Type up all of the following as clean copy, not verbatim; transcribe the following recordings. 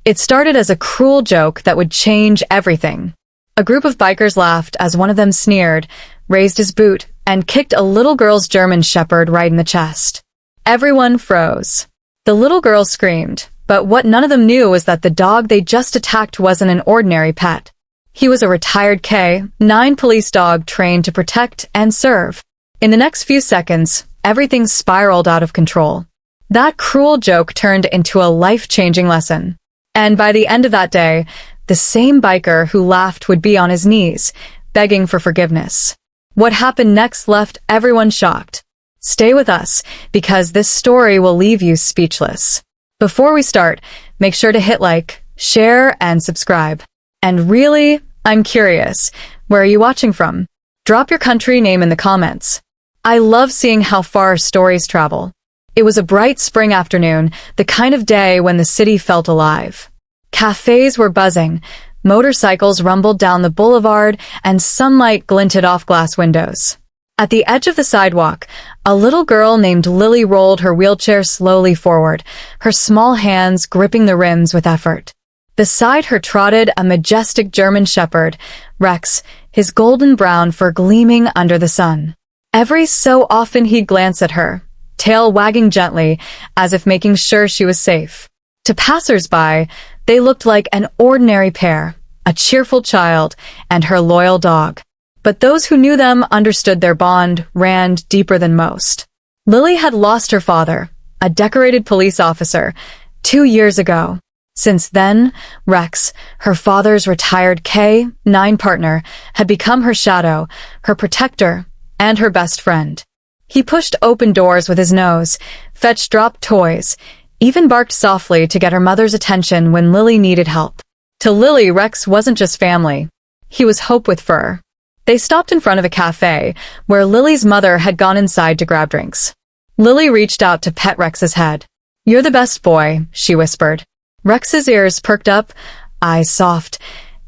It started as a cruel joke that would change everything. A group of bikers laughed as one of them sneered, raised his boot, and kicked a little girl's German shepherd right in the chest. Everyone froze. The little girl screamed, but what none of them knew was that the dog they just attacked wasn't an ordinary pet. He was a retired K-9 police dog trained to protect and serve. In the next few seconds, everything spiraled out of control. That cruel joke turned into a life-changing lesson. And by the end of that day, the same biker who laughed would be on his knees, begging for forgiveness. What happened next left everyone shocked. Stay with us, because this story will leave you speechless. Before we start, make sure to hit like, share, and subscribe. And really, I'm curious, where are you watching from? Drop your country name in the comments. I love seeing how far stories travel. It was a bright spring afternoon, the kind of day when the city felt alive. Cafes were buzzing, motorcycles rumbled down the boulevard, and sunlight glinted off glass windows. At the edge of the sidewalk, a little girl named Lily rolled her wheelchair slowly forward, her small hands gripping the rims with effort. Beside her trotted a majestic German shepherd, Rex, his golden brown fur gleaming under the sun. Every so often he'd glance at her, tail wagging gently, as if making sure she was safe. To passers-by, they looked like an ordinary pair, a cheerful child and her loyal dog. But those who knew them understood their bond ran deeper than most. Lily had lost her father, a decorated police officer, 2 years ago. Since then, Rex, her father's retired K-9 partner, had become her shadow, her protector, and her best friend. He pushed open doors with his nose, fetched dropped toys, even barked softly to get her mother's attention when Lily needed help. To Lily, Rex wasn't just family. He was hope with fur. They stopped in front of a cafe, where Lily's mother had gone inside to grab drinks. Lily reached out to pet Rex's head. "You're the best boy," she whispered. Rex's ears perked up, eyes soft,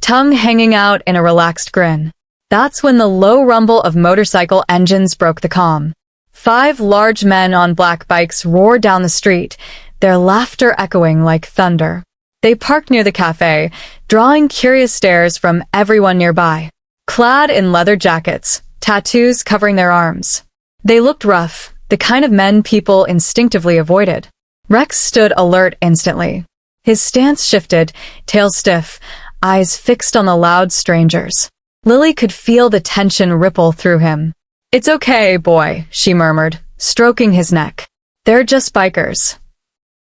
tongue hanging out in a relaxed grin. That's when the low rumble of motorcycle engines broke the calm. 5 large men on black bikes roared down the street, their laughter echoing like thunder. They parked near the cafe, drawing curious stares from everyone nearby. Clad in leather jackets, tattoos covering their arms. They looked rough, the kind of men people instinctively avoided. Rex stood alert instantly. His stance shifted, tail stiff, eyes fixed on the loud strangers. Lily could feel the tension ripple through him. "It's okay, boy," she murmured, stroking his neck. "They're just bikers."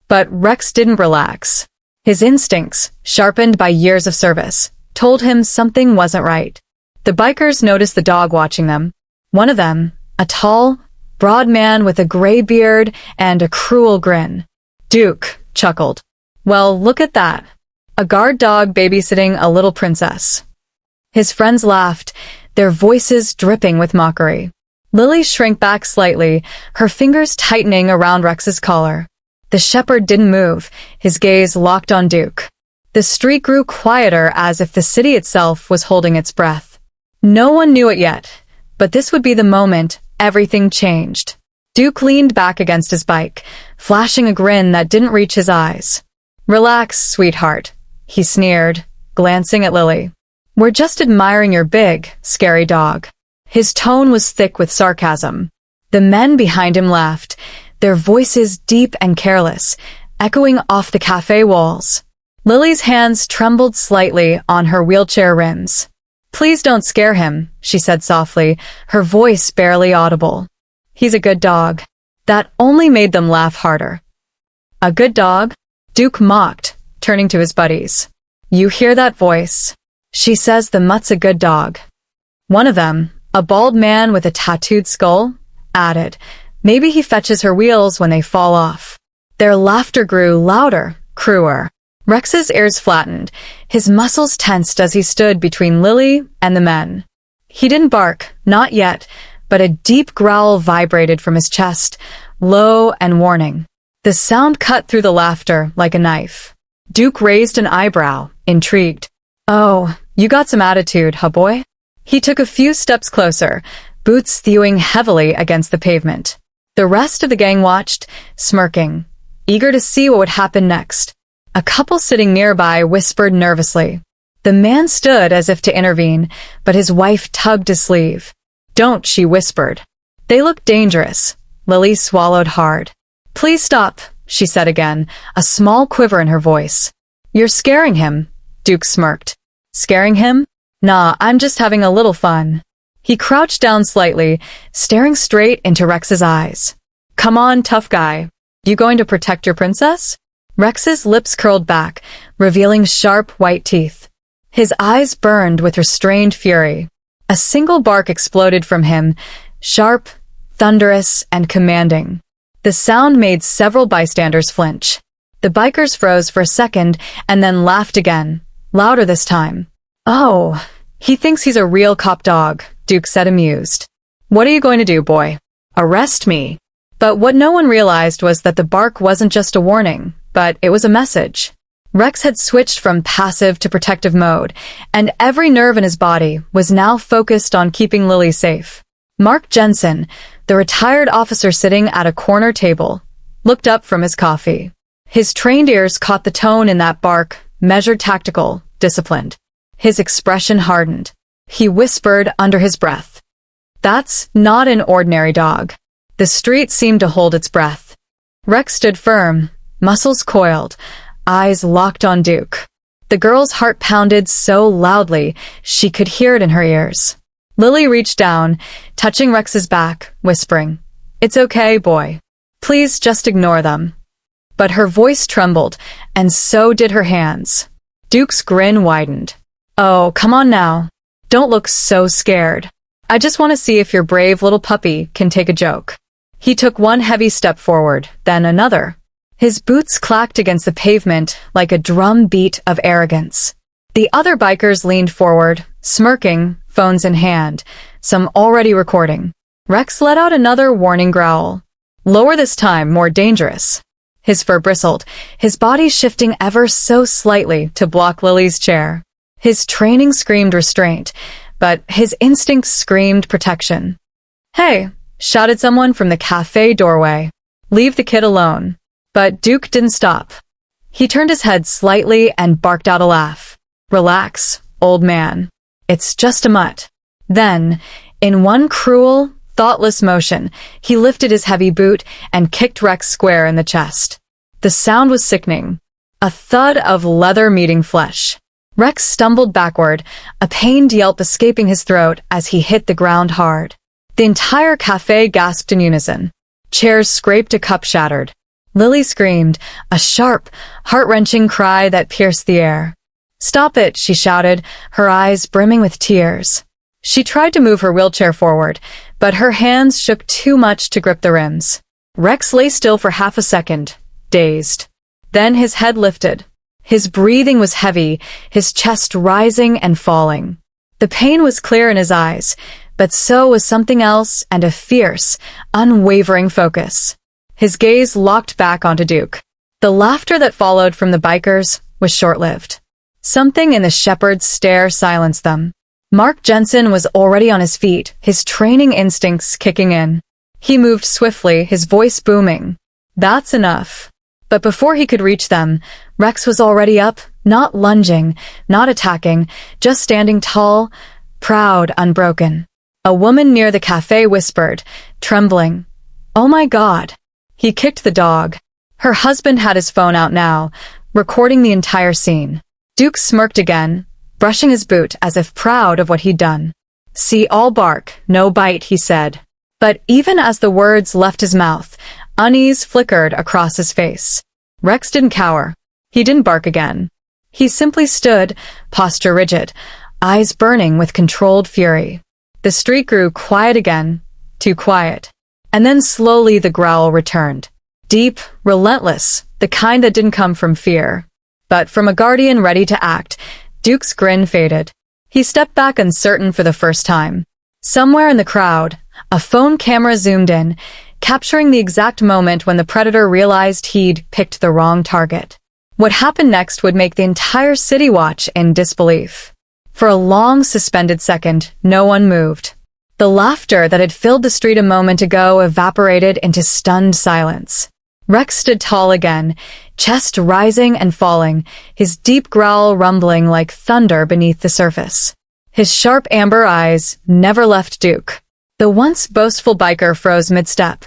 But Rex didn't relax. His instincts, sharpened by years of service, told him something wasn't right. The bikers noticed the dog watching them. One of them, a tall, broad man with a gray beard and a cruel grin. Duke chuckled. "Well, look at that. A guard dog babysitting a little princess." His friends laughed, their voices dripping with mockery. Lily shrank back slightly, her fingers tightening around Rex's collar. The shepherd didn't move, his gaze locked on Duke. The street grew quieter as if the city itself was holding its breath. No one knew it yet, but this would be the moment everything changed. Duke leaned back against his bike, flashing a grin that didn't reach his eyes. "Relax, sweetheart," he sneered, glancing at Lily. "We're just admiring your big, scary dog." His tone was thick with sarcasm. The men behind him laughed, their voices deep and careless, echoing off the cafe walls. Lily's hands trembled slightly on her wheelchair rims. "Please don't scare him," she said softly, her voice barely audible. "He's a good dog." That only made them laugh harder. "A good dog?" Duke mocked, turning to his buddies. "You hear that voice? She says the mutt's a good dog." One of them, a bald man with a tattooed skull, added, "Maybe he fetches her wheels when they fall off." Their laughter grew louder, crueler. Rex's ears flattened, his muscles tensed as he stood between Lily and the men. He didn't bark, not yet, but a deep growl vibrated from his chest, low and warning. The sound cut through the laughter like a knife. Duke raised an eyebrow, intrigued. "Oh, you got some attitude, huh boy?" He took a few steps closer, boots thewing heavily against the pavement. The rest of the gang watched, smirking, eager to see what would happen next. A couple sitting nearby whispered nervously. The man stood as if to intervene, but his wife tugged his sleeve. "Don't," she whispered. "They look dangerous." Lily swallowed hard. "Please stop," she said again, a small quiver in her voice. "You're scaring him," Duke smirked. "Scaring him? Nah, I'm just having a little fun." He crouched down slightly, staring straight into Rex's eyes. "Come on, tough guy. You going to protect your princess?" Rex's lips curled back, revealing sharp white teeth. His eyes burned with restrained fury. A single bark exploded from him, sharp, thunderous, and commanding. The sound made several bystanders flinch. The bikers froze for a second and then laughed again, louder this time. "Oh, he thinks he's a real cop dog," Duke said, amused. "What are you going to do, boy? Arrest me?" But what no one realized was that the bark wasn't just a warning, but it was a message. Rex had switched from passive to protective mode, and every nerve in his body was now focused on keeping Lily safe. Mark Jensen, the retired officer sitting at a corner table, looked up from his coffee. His trained ears caught the tone in that bark, measured, tactical, disciplined. His expression hardened. He whispered under his breath, "That's not an ordinary dog." The street seemed to hold its breath. Rex stood firm, muscles coiled, eyes locked on Duke. The girl's heart pounded so loudly she could hear it in her ears. Lily reached down, touching Rex's back, whispering, "It's okay, boy. Please just ignore them." But her voice trembled, and so did her hands. Duke's grin widened. "Oh, come on now. Don't look so scared. I just want to see if your brave little puppy can take a joke." He took one heavy step forward, then another. His boots clacked against the pavement like a drum beat of arrogance. The other bikers leaned forward, smirking, phones in hand, some already recording. Rex let out another warning growl. Lower this time, more dangerous. His fur bristled, his body shifting ever so slightly to block Lily's chair. His training screamed restraint, but his instincts screamed protection. "Hey," shouted someone from the cafe doorway. "Leave the kid alone." But Duke didn't stop. He turned his head slightly and barked out a laugh. "Relax, old man. It's just a mutt." Then, in one cruel, thoughtless motion, he lifted his heavy boot and kicked Rex square in the chest. The sound was sickening. A thud of leather meeting flesh. Rex stumbled backward, a pained yelp escaping his throat as he hit the ground hard. The entire cafe gasped in unison. Chairs scraped, a cup shattered. Lily screamed, a sharp, heart-wrenching cry that pierced the air. "Stop it," she shouted, her eyes brimming with tears. She tried to move her wheelchair forward, but her hands shook too much to grip the rims. Rex lay still for half a second, dazed. Then his head lifted. His breathing was heavy, his chest rising and falling. The pain was clear in his eyes, but so was something else, and a fierce, unwavering focus. His gaze locked back onto Duke. The laughter that followed from the bikers was short-lived. Something in the shepherd's stare silenced them. Mark Jensen was already on his feet, his training instincts kicking in. He moved swiftly, his voice booming. "That's enough." But before he could reach them, Rex was already up, not lunging, not attacking, just standing tall, proud, unbroken. A woman near the cafe whispered, trembling, "Oh my God." He kicked the dog. Her husband had his phone out now, recording the entire scene. Duke smirked again, brushing his boot as if proud of what he'd done. "See, all bark, no bite," he said. But even as the words left his mouth, unease flickered across his face. Rex didn't cower. He didn't bark again. He simply stood, posture rigid, eyes burning with controlled fury. The street grew quiet again, too quiet. And then slowly the growl returned. Deep, relentless, the kind that didn't come from fear. But from a guardian ready to act, Duke's grin faded. He stepped back uncertain for the first time. Somewhere in the crowd, a phone camera zoomed in, capturing the exact moment when the predator realized he'd picked the wrong target. What happened next would make the entire city watch in disbelief. For a long, suspended second, no one moved. The laughter that had filled the street a moment ago evaporated into stunned silence. Rex stood tall again, chest rising and falling, his deep growl rumbling like thunder beneath the surface. His sharp amber eyes never left Duke. The once boastful biker froze mid-step,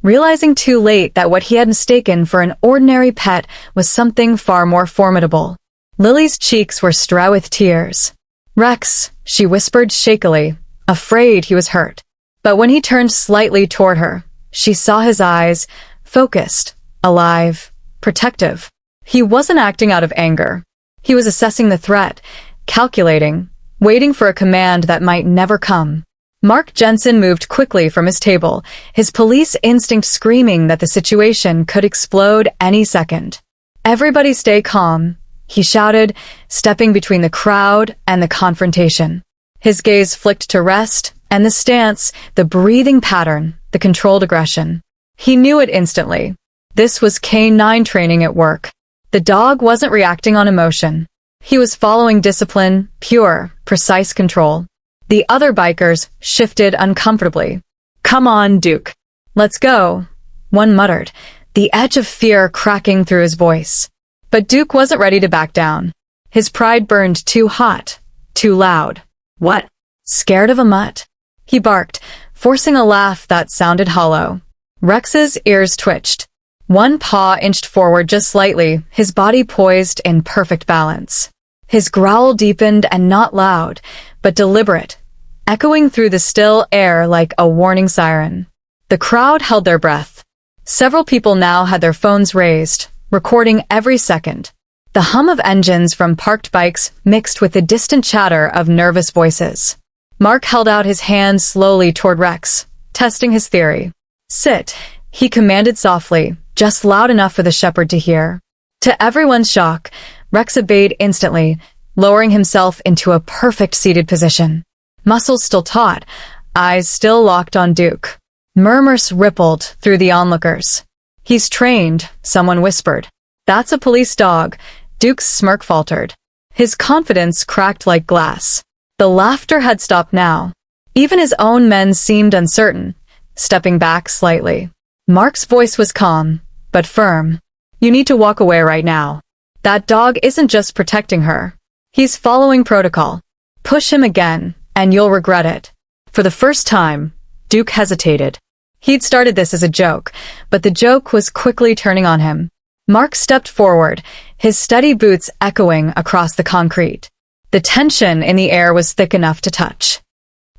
realizing too late that what he had mistaken for an ordinary pet was something far more formidable. Lily's cheeks were strewn with tears. "Rex," she whispered shakily, afraid he was hurt. But when he turned slightly toward her, she saw his eyes, focused, alive, protective. He wasn't acting out of anger. He was assessing the threat, calculating, waiting for a command that might never come. Mark Jensen moved quickly from his table, his police instinct screaming that the situation could explode any second. "Everybody stay calm," he shouted, stepping between the crowd and the confrontation. His gaze flicked to rest, and the stance, the breathing pattern, the controlled aggression. He knew it instantly. This was K9 training at work. The dog wasn't reacting on emotion. He was following discipline, pure, precise control. The other bikers shifted uncomfortably. "Come on, Duke. Let's go," one muttered, the edge of fear cracking through his voice. But Duke wasn't ready to back down. His pride burned too hot, too loud. "What? Scared of a mutt?" he barked, forcing a laugh that sounded hollow. Rex's ears twitched. One paw inched forward just slightly, his body poised in perfect balance. His growl deepened and not loud, but deliberate, echoing through the still air like a warning siren. The crowd held their breath. Several people now had their phones raised, recording every second. The hum of engines from parked bikes mixed with the distant chatter of nervous voices. Mark held out his hand slowly toward Rex, testing his theory. "Sit," he commanded softly, just loud enough for the shepherd to hear. To everyone's shock, Rex obeyed instantly, lowering himself into a perfect seated position. Muscles still taut, eyes still locked on Duke. Murmurs rippled through the onlookers. "He's trained," someone whispered. "That's a police dog," Duke's smirk faltered. His confidence cracked like glass. The laughter had stopped now. Even his own men seemed uncertain, stepping back slightly. Mark's voice was calm, but firm. "You need to walk away right now. That dog isn't just protecting her. He's following protocol. Push him again, and you'll regret it." For the first time, Duke hesitated. He'd started this as a joke, but the joke was quickly turning on him. Mark stepped forward, his steady boots echoing across the concrete. The tension in the air was thick enough to touch.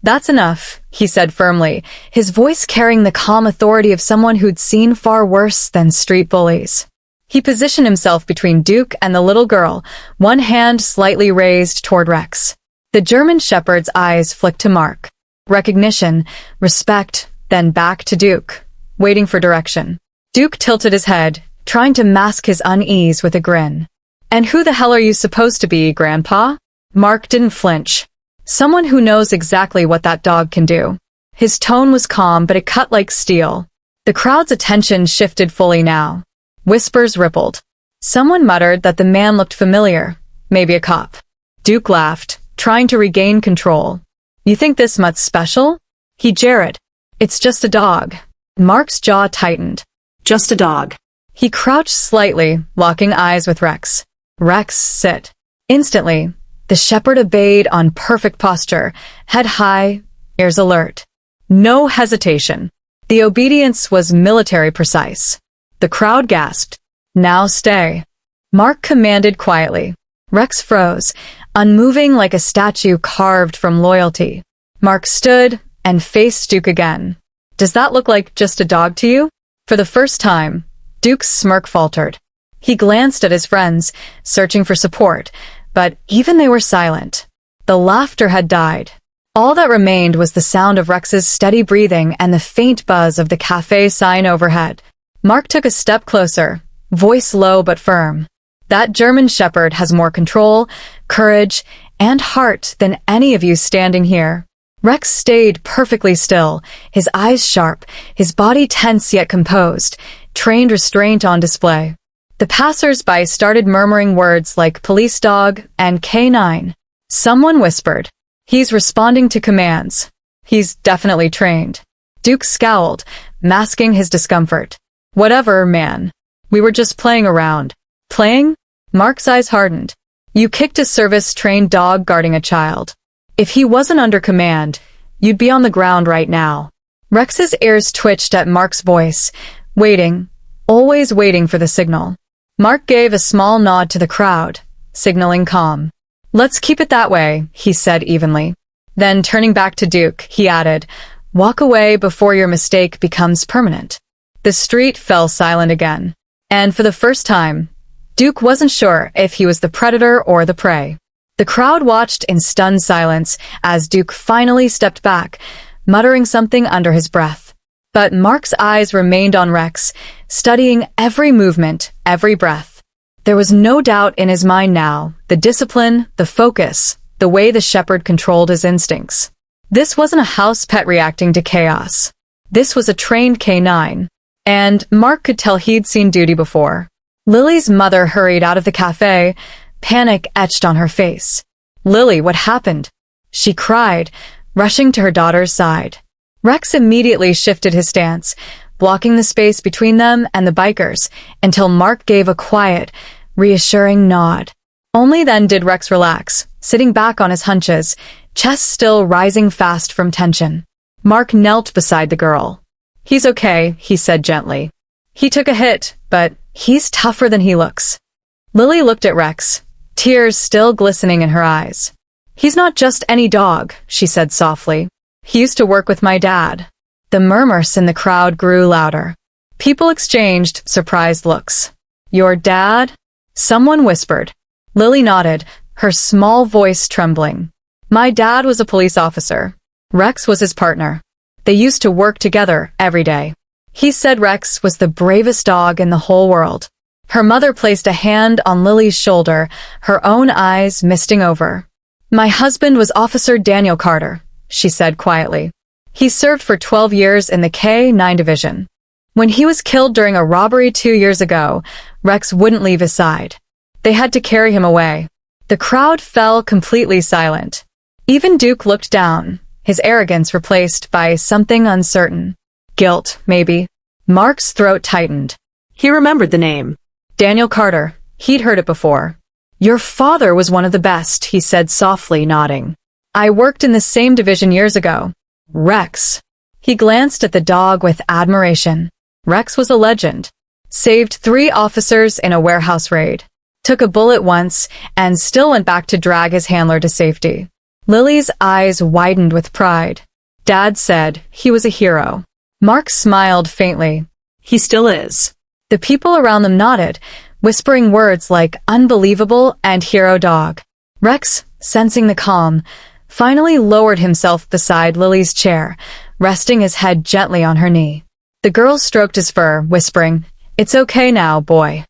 "That's enough," he said firmly, his voice carrying the calm authority of someone who'd seen far worse than street bullies. He positioned himself between Duke and the little girl, one hand slightly raised toward Rex. The German shepherd's eyes flicked to Mark. Recognition, respect, then back to Duke, waiting for direction. Duke tilted his head, trying to mask his unease with a grin. "And who the hell are you supposed to be, Grandpa?" Mark didn't flinch. "Someone who knows exactly what that dog can do." His tone was calm, but it cut like steel. The crowd's attention shifted fully now. Whispers rippled. Someone muttered that the man looked familiar, maybe a cop. Duke laughed, trying to regain control. "You think this mutt's special?" he jeered. "It's just a dog." Mark's jaw tightened. "Just a dog." He crouched slightly, locking eyes with Rex. "Rex, sit." Instantly, the shepherd obeyed on perfect posture, head high, ears alert. No hesitation. The obedience was military precise. The crowd gasped. "Now stay." Mark commanded quietly. Rex froze, unmoving like a statue carved from loyalty. Mark stood and faced Duke again. "Does that look like just a dog to you?" For the first time, Duke's smirk faltered. He glanced at his friends, searching for support, but even they were silent. The laughter had died. All that remained was the sound of Rex's steady breathing and the faint buzz of the cafe sign overhead. Mark took a step closer, voice low but firm. "That German shepherd has more control, courage, and heart than any of you standing here." Rex stayed perfectly still, his eyes sharp, his body tense yet composed, trained restraint on display. The passers-by started murmuring words like police dog and K9. Someone whispered, "He's responding to commands. He's definitely trained." Duke scowled, masking his discomfort. "Whatever, man. We were just playing around." Playing? Mark's eyes hardened. You kicked a service-trained dog guarding a child. If he wasn't under command, you'd be on the ground right now. Rex's ears twitched at Mark's voice, waiting, always waiting for the signal. Mark gave a small nod to the crowd, signaling calm. Let's keep it that way, he said evenly. Then turning back to Duke, he added, walk away before your mistake becomes permanent. The street fell silent again. And for the first time, Duke wasn't sure if he was the predator or the prey. The crowd watched in stunned silence as Duke finally stepped back, muttering something under his breath. But Mark's eyes remained on Rex, studying every movement, every breath. There was no doubt in his mind now, the discipline, the focus, the way the shepherd controlled his instincts. This wasn't a house pet reacting to chaos. This was a trained canine. And Mark could tell he'd seen duty before. Lily's mother hurried out of the cafe, panic etched on her face. Lily, what happened? She cried, rushing to her daughter's side. Rex immediately shifted his stance, blocking the space between them and the bikers, until Mark gave a quiet, reassuring nod. Only then did Rex relax, sitting back on his hunches, chest still rising fast from tension. Mark knelt beside the girl. He's okay, he said gently. He took a hit, but he's tougher than he looks. Lily looked at Rex, tears still glistening in her eyes. He's not just any dog, she said softly. He used to work with my dad. The murmurs in the crowd grew louder. People exchanged surprised looks. Your dad? Someone whispered. Lily nodded, her small voice trembling. My dad was a police officer. Rex was his partner. They used to work together every day. He said Rex was the bravest dog in the whole world. Her mother placed a hand on Lily's shoulder, her own eyes misting over. My husband was Officer Daniel Carter, she said quietly. He served for 12 years in the K-9 division. When he was killed during a robbery 2 years ago, Rex wouldn't leave his side. They had to carry him away. The crowd fell completely silent. Even Duke looked down, his arrogance replaced by something uncertain. Guilt, maybe. Mark's throat tightened. He remembered the name. Daniel Carter. He'd heard it before. Your father was one of the best, he said softly, nodding. I worked in the same division years ago. Rex. He glanced at the dog with admiration. Rex was a legend. Saved 3 officers in a warehouse raid. Took a bullet once and still went back to drag his handler to safety. Lily's eyes widened with pride. Dad said he was a hero. Mark smiled faintly. He still is. The people around them nodded, whispering words like unbelievable and hero dog. Rex, sensing the calm, finally lowered himself beside Lily's chair, resting his head gently on her knee. The girl stroked his fur, whispering, It's okay now, boy.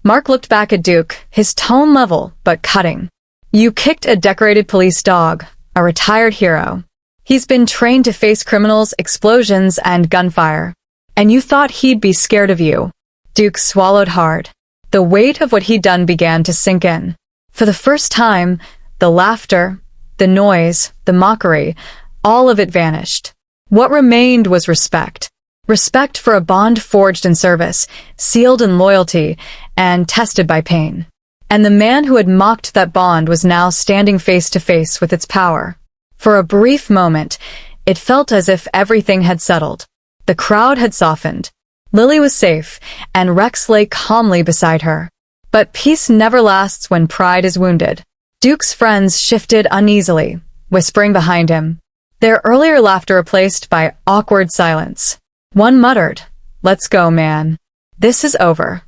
Mark looked back at Duke, his tone level but cutting. You kicked a decorated police dog, a retired hero. He's been trained to face criminals, explosions, and gunfire. And you thought he'd be scared of you. Duke swallowed hard. The weight of what he'd done began to sink in. For the first time, the laughter, the noise, the mockery, all of it vanished. What remained was respect. Respect for a bond forged in service, sealed in loyalty, and tested by pain. And the man who had mocked that bond was now standing face to face with its power. For a brief moment, it felt as if everything had settled. The crowd had softened. Lily was safe, and Rex lay calmly beside her. But peace never lasts when pride is wounded. Duke's friends shifted uneasily, whispering behind him. Their earlier laughter replaced by awkward silence. One muttered, Let's go, man. This is over.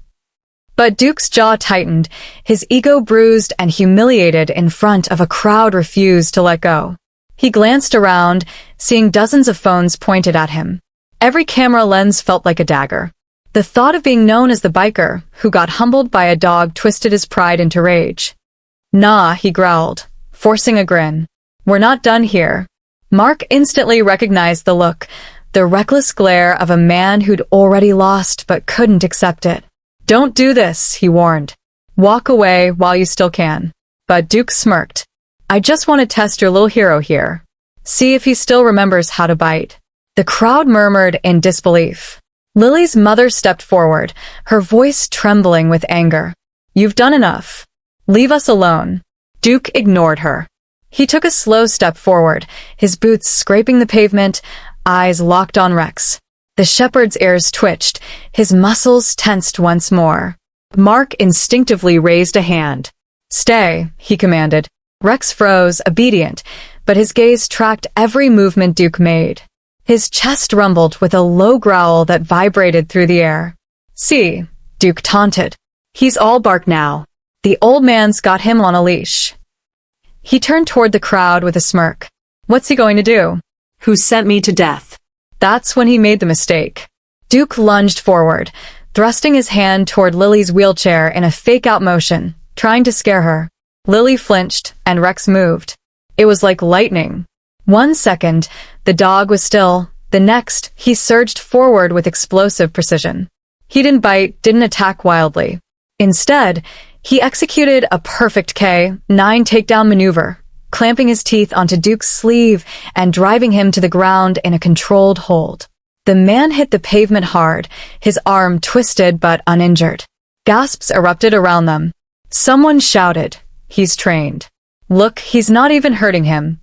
But Duke's jaw tightened, his ego bruised and humiliated in front of a crowd refused to let go. He glanced around, seeing dozens of phones pointed at him. Every camera lens felt like a dagger. The thought of being known as the biker who got humbled by a dog twisted his pride into rage. Nah, he growled, forcing a grin. We're not done here. Mark instantly recognized the look, the reckless glare of a man who'd already lost but couldn't accept it. Don't do this, he warned. Walk away while you still can. But Duke smirked. I just want to test your little hero here. See if he still remembers how to bite. The crowd murmured in disbelief. Lily's mother stepped forward, her voice trembling with anger. "You've done enough. Leave us alone." Duke ignored her. He took a slow step forward, his boots scraping the pavement, eyes locked on Rex. The shepherd's ears twitched, his muscles tensed once more. Mark instinctively raised a hand. "Stay," he commanded. Rex froze, obedient, but his gaze tracked every movement Duke made. His chest rumbled with a low growl that vibrated through the air. "See," Duke taunted. "He's all bark now. The old man's got him on a leash." He turned toward the crowd with a smirk. "What's he going to do?" "Who sent me to death?" That's when he made the mistake. Duke lunged forward, thrusting his hand toward Lily's wheelchair in a fake-out motion, trying to scare her. Lily flinched, and Rex moved. It was like lightning. 1 second, the dog was still. The next, he surged forward with explosive precision. He didn't bite, didn't attack wildly. Instead, he executed a perfect K-9 takedown maneuver, clamping his teeth onto Duke's sleeve and driving him to the ground in a controlled hold. The man hit the pavement hard, his arm twisted but uninjured. Gasps erupted around them. Someone shouted, "He's trained. Look, he's not even hurting him."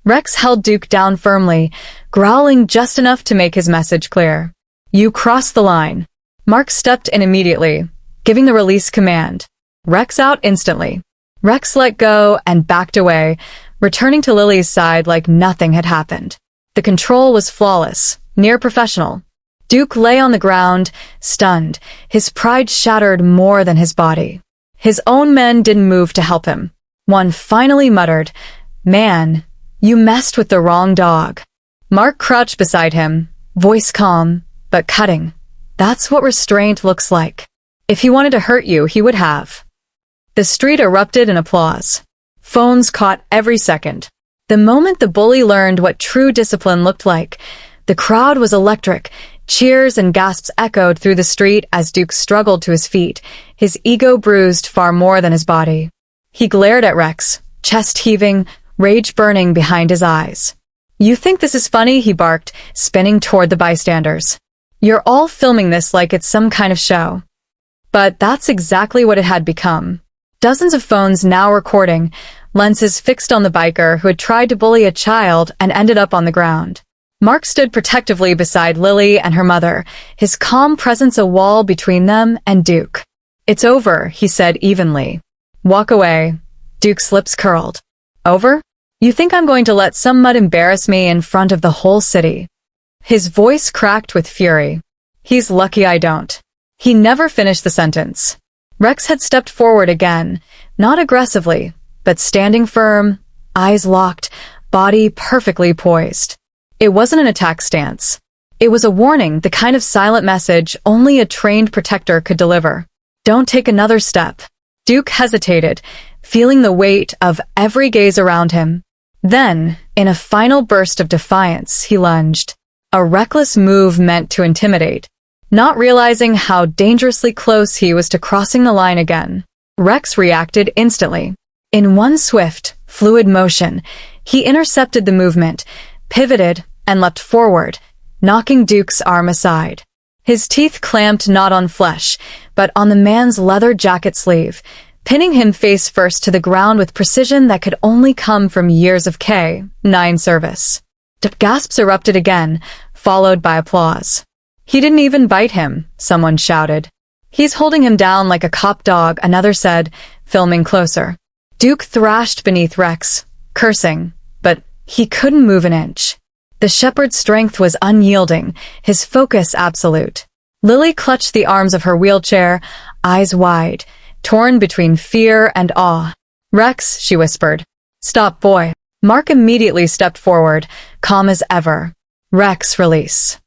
Rex held Duke down firmly, growling just enough to make his message clear. "You crossed the line." Mark stepped in immediately, giving the release command. Rex out instantly. Rex let go and backed away, returning to Lily's side like nothing had happened. The control was flawless, near professional. Duke lay on the ground, stunned, his pride shattered more than his body. His own men didn't move to help him. One finally muttered, "Man, you messed with the wrong dog." Mark crouched beside him, voice calm, but cutting. That's what restraint looks like. If he wanted to hurt you, he would have. The street erupted in applause. Phones caught every second. The moment the bully learned what true discipline looked like, the crowd was electric. Cheers and gasps echoed through the street as Duke struggled to his feet, his ego bruised far more than his body. He glared at Rex, chest heaving, rage burning behind his eyes. "You think this is funny?" he barked, spinning toward the bystanders. "You're all filming this like it's some kind of show." But that's exactly what it had become. Dozens of phones now recording, lenses fixed on the biker who had tried to bully a child and ended up on the ground. Mark stood protectively beside Lily and her mother, his calm presence a wall between them and Duke. "It's over," he said evenly. "Walk away." Duke's lips curled. "Over? You think I'm going to let some mud embarrass me in front of the whole city?" His voice cracked with fury. "He's lucky I don't." He never finished the sentence. Rex had stepped forward again, not aggressively, but standing firm, eyes locked, body perfectly poised. It wasn't an attack stance. It was a warning, the kind of silent message only a trained protector could deliver. Don't take another step. Duke hesitated, feeling the weight of every gaze around him. Then, in a final burst of defiance, he lunged. A reckless move meant to intimidate, not realizing how dangerously close he was to crossing the line again. Rex reacted instantly. In one swift, fluid motion, he intercepted the movement, pivoted, and leapt forward, knocking Duke's arm aside. His teeth clamped not on flesh, but on the man's leather jacket sleeve, pinning him face first to the ground with precision that could only come from years of K-9 service. Gasps erupted again, followed by applause. "He didn't even bite him," someone shouted. "He's holding him down like a cop dog," another said, filming closer. Duke thrashed beneath Rex, cursing, but he couldn't move an inch. The shepherd's strength was unyielding, his focus absolute. Lily clutched the arms of her wheelchair, eyes wide, torn between fear and awe. "Rex," she whispered. "Stop, boy." Mark immediately stepped forward, calm as ever. "Rex, release."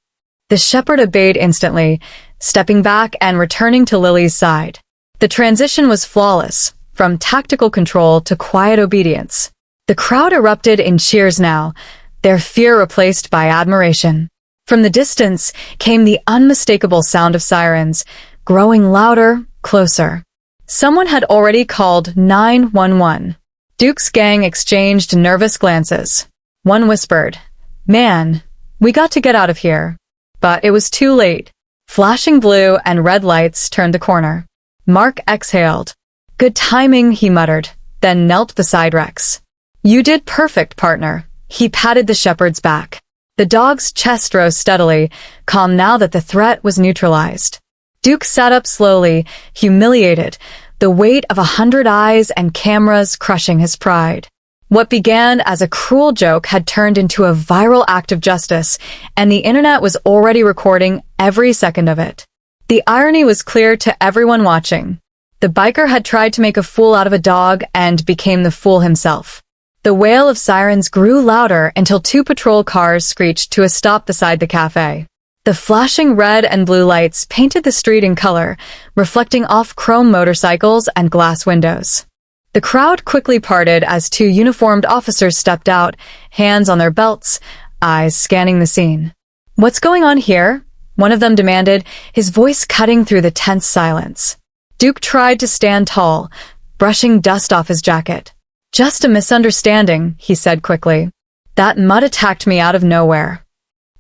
The shepherd obeyed instantly, stepping back and returning to Lily's side. The transition was flawless, from tactical control to quiet obedience. The crowd erupted in cheers now, their fear replaced by admiration. From the distance came the unmistakable sound of sirens, growing louder, closer. Someone had already called 911. Duke's gang exchanged nervous glances. One whispered, "Man, we got to get out of here." But it was too late. Flashing blue and red lights turned the corner. Mark exhaled. Good timing, he muttered, then knelt beside Rex. You did perfect, partner. He patted the shepherd's back. The dog's chest rose steadily, calm now that the threat was neutralized. Duke sat up slowly, humiliated, the weight of 100 eyes and cameras crushing his pride. What began as a cruel joke had turned into a viral act of justice, and the internet was already recording every second of it. The irony was clear to everyone watching. The biker had tried to make a fool out of a dog and became the fool himself. The wail of sirens grew louder until 2 patrol cars screeched to a stop beside the cafe. The flashing red and blue lights painted the street in color, reflecting off chrome motorcycles and glass windows. The crowd quickly parted as 2 uniformed officers stepped out, hands on their belts, eyes scanning the scene. What's going on here? One of them demanded, his voice cutting through the tense silence. Duke tried to stand tall, brushing dust off his jacket. Just a misunderstanding, he said quickly. That mutt attacked me out of nowhere.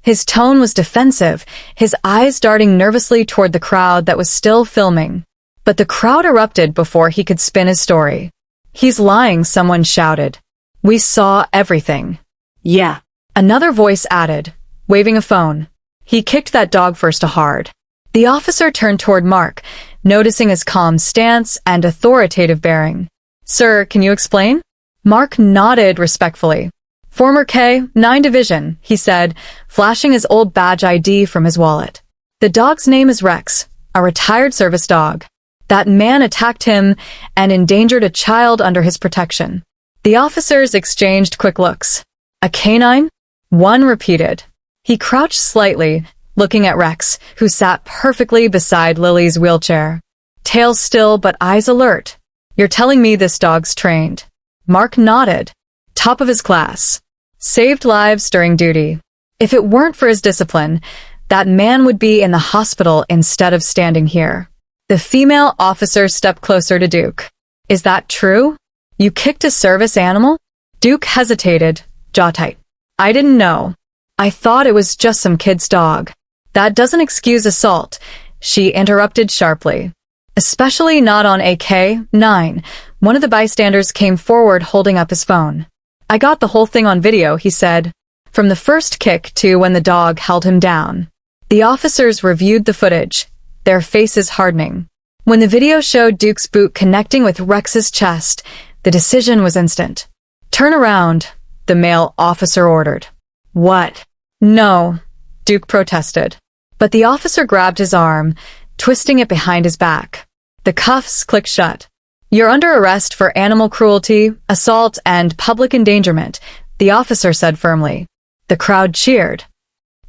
His tone was defensive, his eyes darting nervously toward the crowd that was still filming. But the crowd erupted before he could spin his story. He's lying, someone shouted. We saw everything. Yeah. Another voice added, waving a phone. He kicked that dog first hard. The officer turned toward Mark, noticing his calm stance and authoritative bearing. Sir, can you explain? Mark nodded respectfully. Former K-9 Division, he said, flashing his old badge ID from his wallet. The dog's name is Rex, a retired service dog. That man attacked him and endangered a child under his protection. The officers exchanged quick looks. A canine? One repeated. He crouched slightly, looking at Rex, who sat perfectly beside Lily's wheelchair. Tail still but eyes alert. You're telling me this dog's trained? Mark nodded. Top of his class. Saved lives during duty. If it weren't for his discipline, that man would be in the hospital instead of standing here. The female officer stepped closer to Duke. Is that true? You kicked a service animal? Duke hesitated, jaw tight. I didn't know. I thought it was just some kid's dog. That doesn't excuse assault, she interrupted sharply. Especially not on AK-9. One of the bystanders came forward holding up his phone. I got the whole thing on video, he said. From the first kick to when the dog held him down. The officers reviewed the footage, their faces hardening. When the video showed Duke's boot connecting with Rex's chest, the decision was instant. Turn around, the male officer ordered. What? No, Duke protested. But the officer grabbed his arm, twisting it behind his back. The cuffs clicked shut. You're under arrest for animal cruelty, assault, and public endangerment, the officer said firmly. The crowd cheered.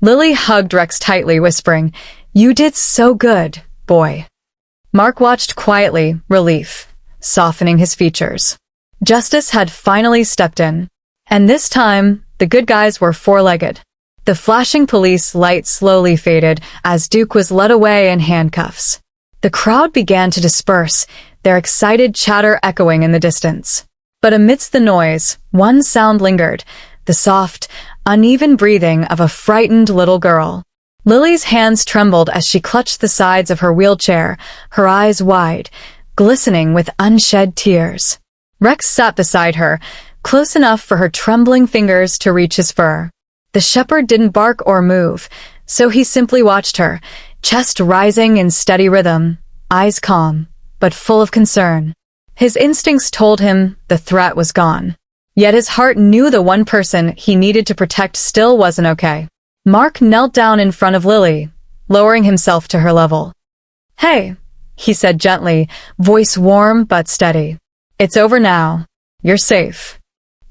Lily hugged Rex tightly, whispering, You did so good, boy. Mark watched quietly, relief, softening his features. Justice had finally stepped in. And this time, the good guys were four-legged. The flashing police light slowly faded as Duke was led away in handcuffs. The crowd began to disperse, their excited chatter echoing in the distance. But amidst the noise, one sound lingered, the soft, uneven breathing of a frightened little girl. Lily's hands trembled as she clutched the sides of her wheelchair, her eyes wide, glistening with unshed tears. Rex sat beside her, close enough for her trembling fingers to reach his fur. The shepherd didn't bark or move, so he simply watched her, chest rising in steady rhythm, eyes calm, but full of concern. His instincts told him the threat was gone. Yet his heart knew the one person he needed to protect still wasn't okay. Mark knelt down in front of Lily, lowering himself to her level. Hey, he said gently, voice warm but steady. It's over now. You're safe.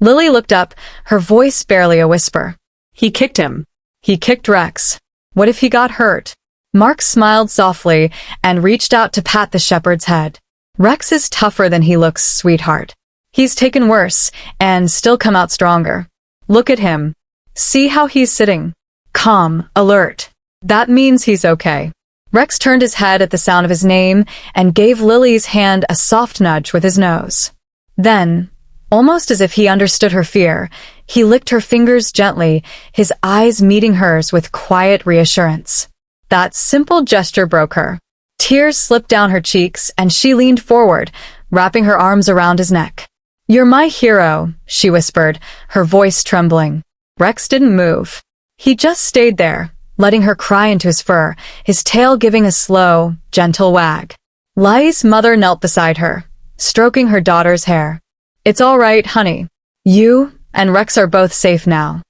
Lily looked up, her voice barely a whisper. He kicked him. He kicked Rex. What if he got hurt? Mark smiled softly and reached out to pat the shepherd's head. Rex is tougher than he looks, sweetheart. He's taken worse and still come out stronger. Look at him. See how he's sitting. Calm, alert. That means he's okay. Rex turned his head at the sound of his name and gave Lily's hand a soft nudge with his nose. Then, almost as if he understood her fear, he licked her fingers gently, his eyes meeting hers with quiet reassurance. That simple gesture broke her. Tears slipped down her cheeks and she leaned forward, wrapping her arms around his neck. "You're my hero," she whispered, her voice trembling. Rex didn't move. He just stayed there, letting her cry into his fur, his tail giving a slow, gentle wag. Lai's mother knelt beside her, stroking her daughter's hair. "It's all right, honey. You and Rex are both safe now."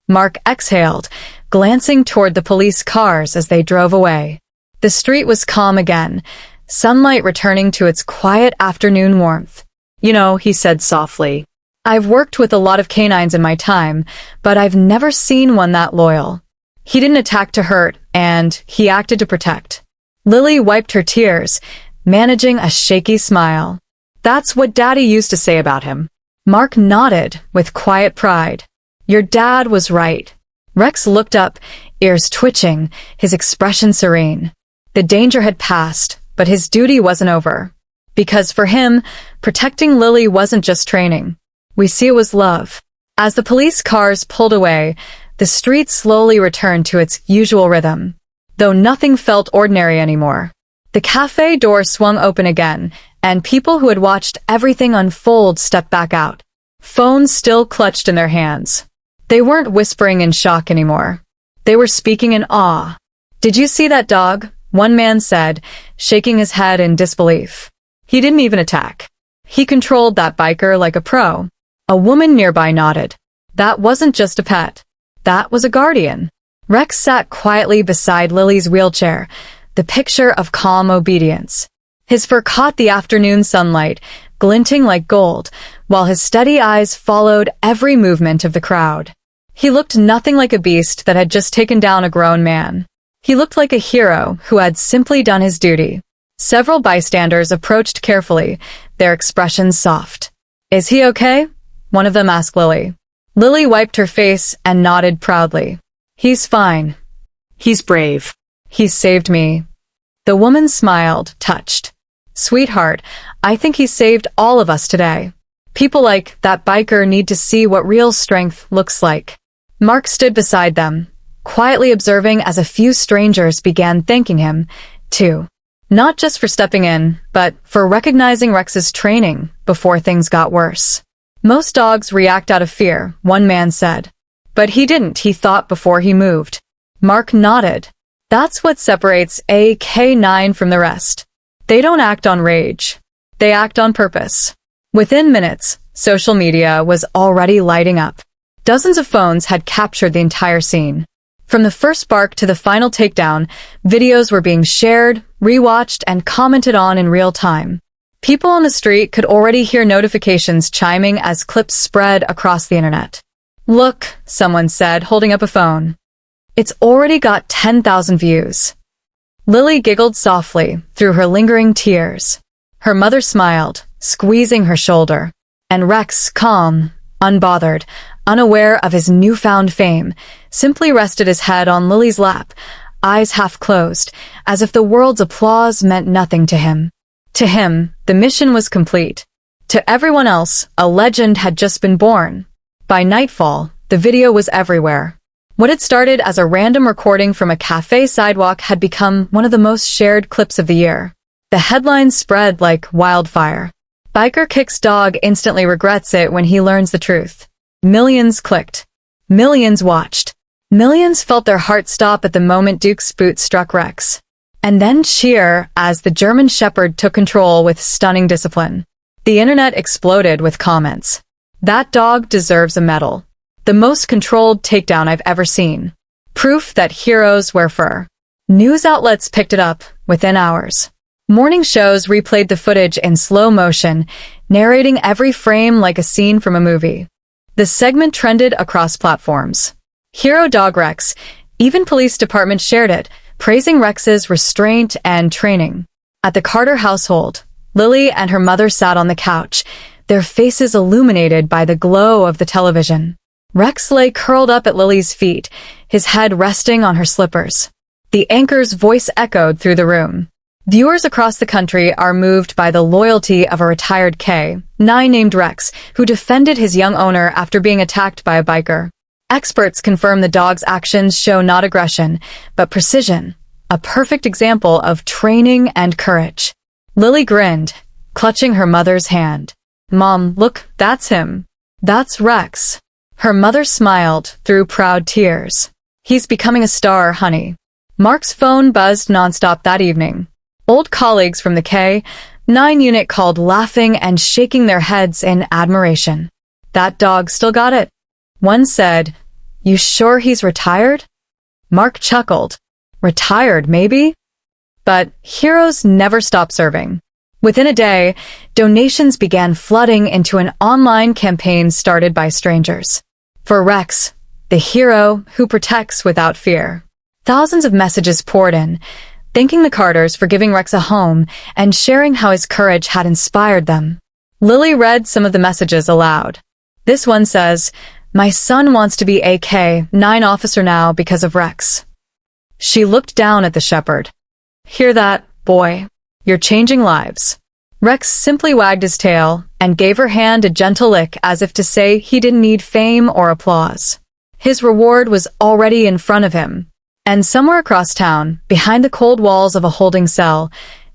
Mark exhaled, glancing toward the police cars as they drove away. The street was calm again, sunlight returning to its quiet afternoon warmth. "You know," he said softly, "I've worked with a lot of canines in my time, but I've never seen one that loyal. He didn't attack to hurt, and he acted to protect." Lily wiped her tears, managing a shaky smile. "That's what Daddy used to say about him." Mark nodded with quiet pride. "Your dad was right." Rex looked up, ears twitching, his expression serene. The danger had passed, but his duty wasn't over. Because for him, protecting Lily wasn't just training. We see it was love. As the police cars pulled away, the street slowly returned to its usual rhythm, though nothing felt ordinary anymore. The cafe door swung open again, and people who had watched everything unfold stepped back out, phones still clutched in their hands. They weren't whispering in shock anymore. They were speaking in awe. "Did you see that dog?" one man said, shaking his head in disbelief. "He didn't even attack. He controlled that biker like a pro." A woman nearby nodded. "That wasn't just a pet. That was a guardian." Rex sat quietly beside Lily's wheelchair, the picture of calm obedience. His fur caught the afternoon sunlight, glinting like gold, while his steady eyes followed every movement of the crowd. He looked nothing like a beast that had just taken down a grown man. He looked like a hero who had simply done his duty. Several bystanders approached carefully, their expressions soft. "Is he okay?" one of them asked Lily. Lily wiped her face and nodded proudly. "He's fine. He's brave. He saved me." The woman smiled, touched. "Sweetheart, I think he saved all of us today. People like that biker need to see what real strength looks like." Mark stood beside them, quietly observing as a few strangers began thanking him, too. Not just for stepping in, but for recognizing Rex's training before things got worse. "Most dogs react out of fear," one man said. "But he didn't, he thought before he moved." Mark nodded. "That's what separates a K9 from the rest. They don't act on rage. They act on purpose." Within minutes, social media was already lighting up. Dozens of phones had captured the entire scene. From the first bark to the final takedown, videos were being shared, rewatched, and commented on in real time. People on the street could already hear notifications chiming as clips spread across the internet. "Look," someone said, holding up a phone. "It's already got 10,000 views." Lily giggled softly through her lingering tears. Her mother smiled, squeezing her shoulder. And Rex, calm, unbothered, unaware of his newfound fame, simply rested his head on Lily's lap, eyes half closed, as if the world's applause meant nothing to him. To him, the mission was complete. To everyone else, a legend had just been born. By nightfall, the video was everywhere. What had started as a random recording from a cafe sidewalk had become one of the most shared clips of the year. The headlines spread like wildfire. "Biker kicks dog instantly regrets it when he learns the truth." Millions clicked. Millions watched. Millions felt their hearts stop at the moment Duke's boot struck Rex. And then cheer as the German Shepherd took control with stunning discipline. The internet exploded with comments. "That dog deserves a medal. The most controlled takedown I've ever seen. Proof that heroes wear fur." News outlets picked it up within hours. Morning shows replayed the footage in slow motion, narrating every frame like a scene from a movie. The segment trended across platforms. Hero Dog Rex, even police departments shared it, praising Rex's restraint and training. At the Carter household, Lily and her mother sat on the couch, their faces illuminated by the glow of the television. Rex lay curled up at Lily's feet, his head resting on her slippers. The anchor's voice echoed through the room. Viewers across the country are moved by the loyalty of a retired K9 named Rex, who defended his young owner after being attacked by a biker. Experts confirm the dog's actions show not aggression, but precision, a perfect example of training and courage. Lily grinned, clutching her mother's hand. "Mom, look, that's him. That's Rex." Her mother smiled through proud tears. "He's becoming a star, honey." Mark's phone buzzed nonstop that evening. Old colleagues from the K-9 unit called, laughing and shaking their heads in admiration. "That dog still got it." One said, "You sure he's retired?" Mark chuckled. "Retired, maybe?" But heroes never stop serving. Within a day, donations began flooding into an online campaign started by strangers. For Rex, the hero who protects without fear. Thousands of messages poured in, thanking the Carters for giving Rex a home and sharing how his courage had inspired them. Lily read some of the messages aloud. This one says, "My son wants to be a K-9 officer now because of Rex." She looked down at the shepherd. "Hear that, boy? You're changing lives." Rex simply wagged his tail and gave her hand a gentle lick as if to say he didn't need fame or applause. His reward was already in front of him. And somewhere across town, behind the cold walls of a holding cell,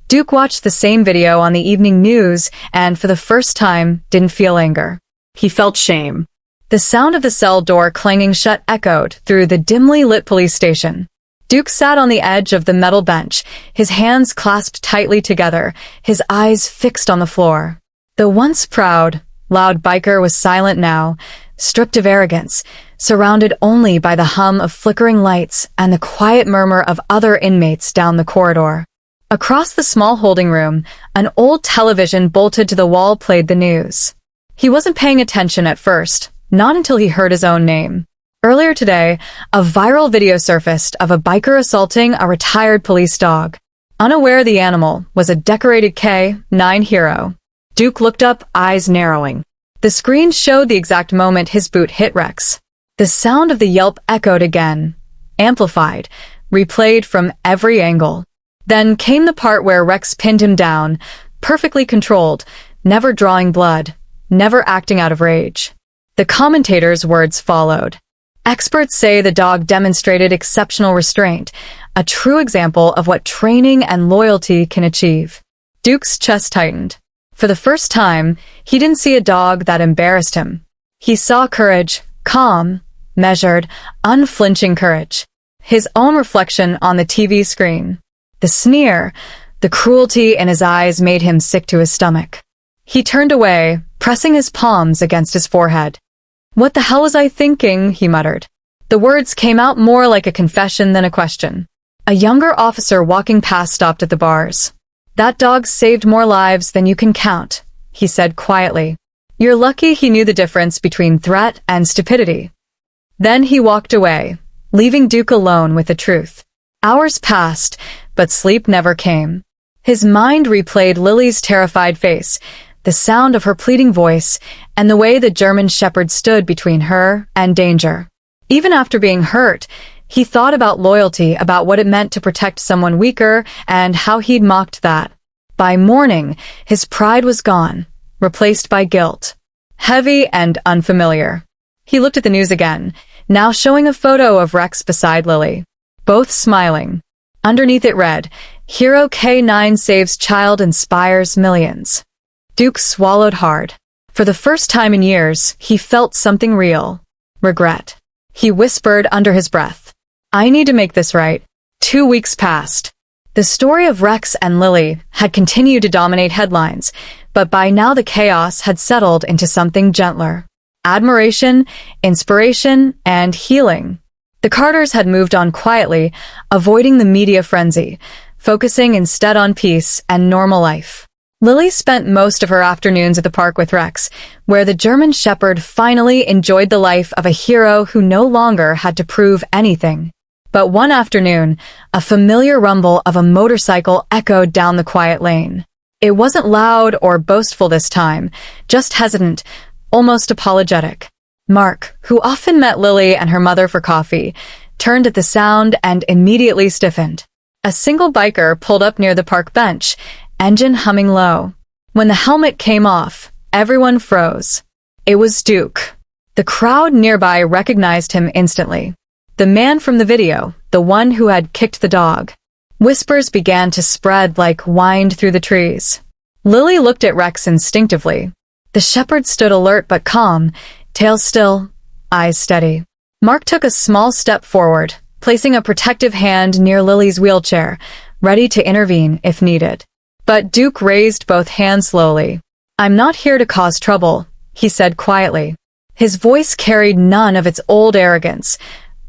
Duke watched the same video on the evening news and, for the first time, didn't feel anger. He felt shame. The sound of the cell door clanging shut echoed through the dimly lit police station. Duke sat on the edge of the metal bench, his hands clasped tightly together, his eyes fixed on the floor. The once proud, loud biker was silent now, stripped of arrogance, surrounded only by the hum of flickering lights and the quiet murmur of other inmates down the corridor. Across the small holding room, an old television bolted to the wall played the news. He wasn't paying attention at first, not until he heard his own name. Earlier today, a viral video surfaced of a biker assaulting a retired police dog. Unaware the animal was a decorated K-9 hero. Duke looked up, eyes narrowing. The screen showed the exact moment his boot hit Rex. The sound of the yelp echoed again, amplified, replayed from every angle. Then came the part where Rex pinned him down, perfectly controlled, never drawing blood, never acting out of rage. The commentator's words followed. Experts say the dog demonstrated exceptional restraint, a true example of what training and loyalty can achieve. Duke's chest tightened. For the first time, he didn't see a dog that embarrassed him. He saw courage, calm, measured, unflinching courage. His own reflection on the TV screen. The sneer, the cruelty in his eyes made him sick to his stomach. He turned away, pressing his palms against his forehead. "What the hell was I thinking?" he muttered. The words came out more like a confession than a question. A younger officer walking past stopped at the bars. "That dog saved more lives than you can count," he said quietly. "You're lucky he knew the difference between threat and stupidity." Then he walked away, leaving Duke alone with the truth. Hours passed, but sleep never came. His mind replayed Lily's terrified face, the sound of her pleading voice, and the way the German shepherd stood between her and danger. Even after being hurt, he thought about loyalty, about what it meant to protect someone weaker, and how he'd mocked that. By morning, his pride was gone, replaced by guilt. Heavy and unfamiliar. He looked at the news again, now showing a photo of Rex beside Lily. Both smiling. Underneath it read, "Hero K-9 saves child, inspires millions." Duke swallowed hard. For the first time in years, he felt something real. Regret. He whispered under his breath, "I need to make this right." 2 weeks passed. The story of Rex and Lily had continued to dominate headlines, but by now the chaos had settled into something gentler. Admiration, inspiration, and healing. The Carters had moved on quietly, avoiding the media frenzy, focusing instead on peace and normal life. Lily spent most of her afternoons at the park with Rex, where the German shepherd finally enjoyed the life of a hero who no longer had to prove anything. But one afternoon, a familiar rumble of a motorcycle echoed down the quiet lane. It wasn't loud or boastful this time, just hesitant, almost apologetic. Mark, who often met Lily and her mother for coffee, turned at the sound and immediately stiffened. A single biker pulled up near the park bench, engine humming low. When the helmet came off, everyone froze. It was Duke. The crowd nearby recognized him instantly. The man from the video, the one who had kicked the dog. Whispers began to spread like wind through the trees. Lily looked at Rex instinctively. The shepherd stood alert but calm, tail still, eyes steady. Mark took a small step forward, placing a protective hand near Lily's wheelchair, ready to intervene if needed. But Duke raised both hands slowly. "I'm not here to cause trouble," he said quietly. His voice carried none of its old arrogance,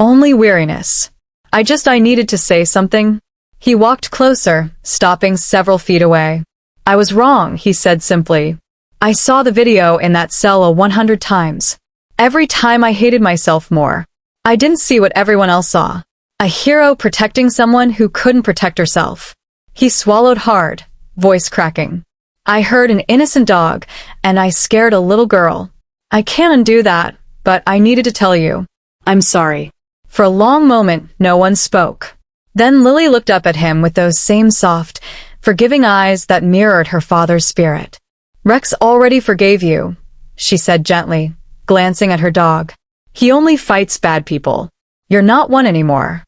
only weariness. I needed to say something." He walked closer, stopping several feet away. "I was wrong," he said simply. "I saw the video in that cell 100 times. Every time I hated myself more. I didn't see what everyone else saw. A hero protecting someone who couldn't protect herself." He swallowed hard, voice cracking. "I heard an innocent dog, and I scared a little girl. I can't undo that, but I needed to tell you." I'm sorry. For a long moment, no one spoke. Then Lily looked up at him with those same soft, forgiving eyes that mirrored her father's spirit. "Rex already forgave you," she said gently, glancing at her dog. "He only fights bad people. You're not one anymore."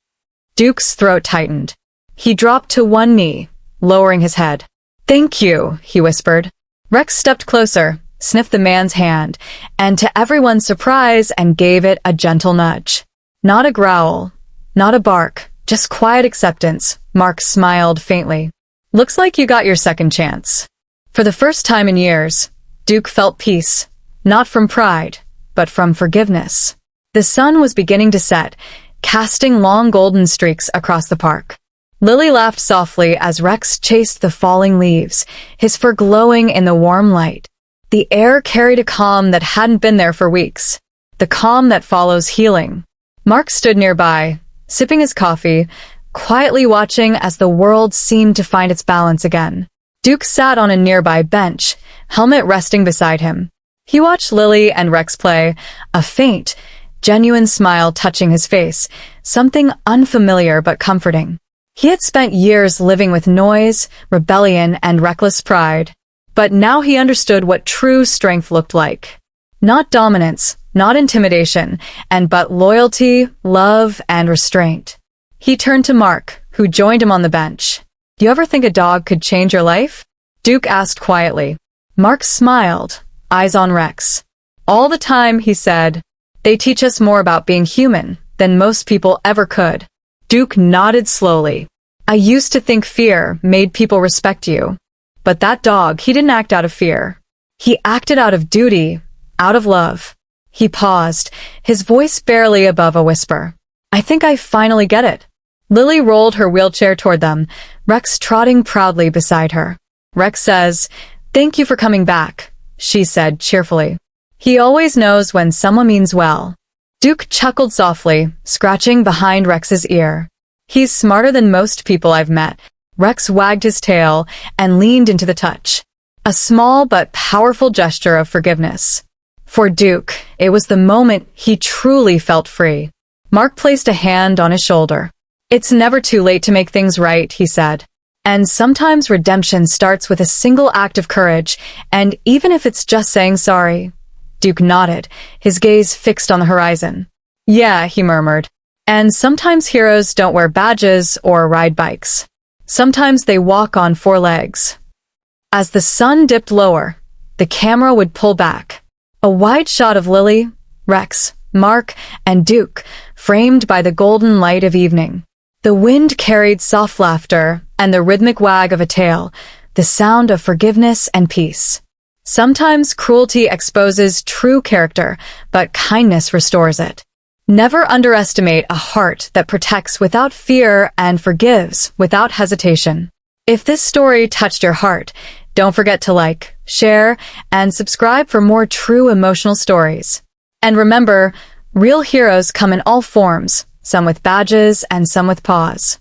Duke's throat tightened. He dropped to one knee, lowering his head. "Thank you," he whispered. Rex stepped closer, sniffed the man's hand, and to everyone's surprise and gave it a gentle nudge. Not a growl, not a bark, just quiet acceptance. Mark smiled faintly. "Looks like you got your second chance." For the first time in years, Duke felt peace, not from pride, but from forgiveness. The sun was beginning to set, casting long golden streaks across the park. Lily laughed softly as Rex chased the falling leaves, his fur glowing in the warm light. The air carried a calm that hadn't been there for weeks, the calm that follows healing. Mark stood nearby, sipping his coffee, quietly watching as the world seemed to find its balance again. Duke sat on a nearby bench, helmet resting beside him. He watched Lily and Rex play, a faint, genuine smile touching his face, something unfamiliar but comforting. He had spent years living with noise, rebellion, and reckless pride. But now he understood what true strength looked like. Not dominance, not intimidation, but loyalty, love, and restraint. He turned to Mark, who joined him on the bench. "Do you ever think a dog could change your life?" Duke asked quietly. Mark smiled, eyes on Rex. "All the time," he said. "They teach us more about being human than most people ever could." Duke nodded slowly. "I used to think fear made people respect you. But that dog, he didn't act out of fear. He acted out of duty, out of love." He paused, his voice barely above a whisper. "I think I finally get it." Lily rolled her wheelchair toward them, Rex trotting proudly beside her. Rex says, "Thank you for coming back," she said cheerfully. "He always knows when someone means well." Duke chuckled softly, scratching behind Rex's ear. "He's smarter than most people I've met." Rex wagged his tail and leaned into the touch. A small but powerful gesture of forgiveness. For Duke, it was the moment he truly felt free. Mark placed a hand on his shoulder. "It's never too late to make things right," he said. "And sometimes redemption starts with a single act of courage, and even if it's just saying sorry." Duke nodded, his gaze fixed on the horizon. "Yeah," he murmured. "And sometimes heroes don't wear badges or ride bikes. Sometimes they walk on four legs." As the sun dipped lower, the camera would pull back. A wide shot of Lily, Rex, Mark, and Duke, framed by the golden light of evening. The wind carried soft laughter and the rhythmic wag of a tail, the sound of forgiveness and peace. Sometimes cruelty exposes true character, but kindness restores it. Never underestimate a heart that protects without fear and forgives without hesitation. If this story touched your heart, don't forget to like, share, and subscribe for more true emotional stories. And remember, real heroes come in all forms, some with badges and some with paws.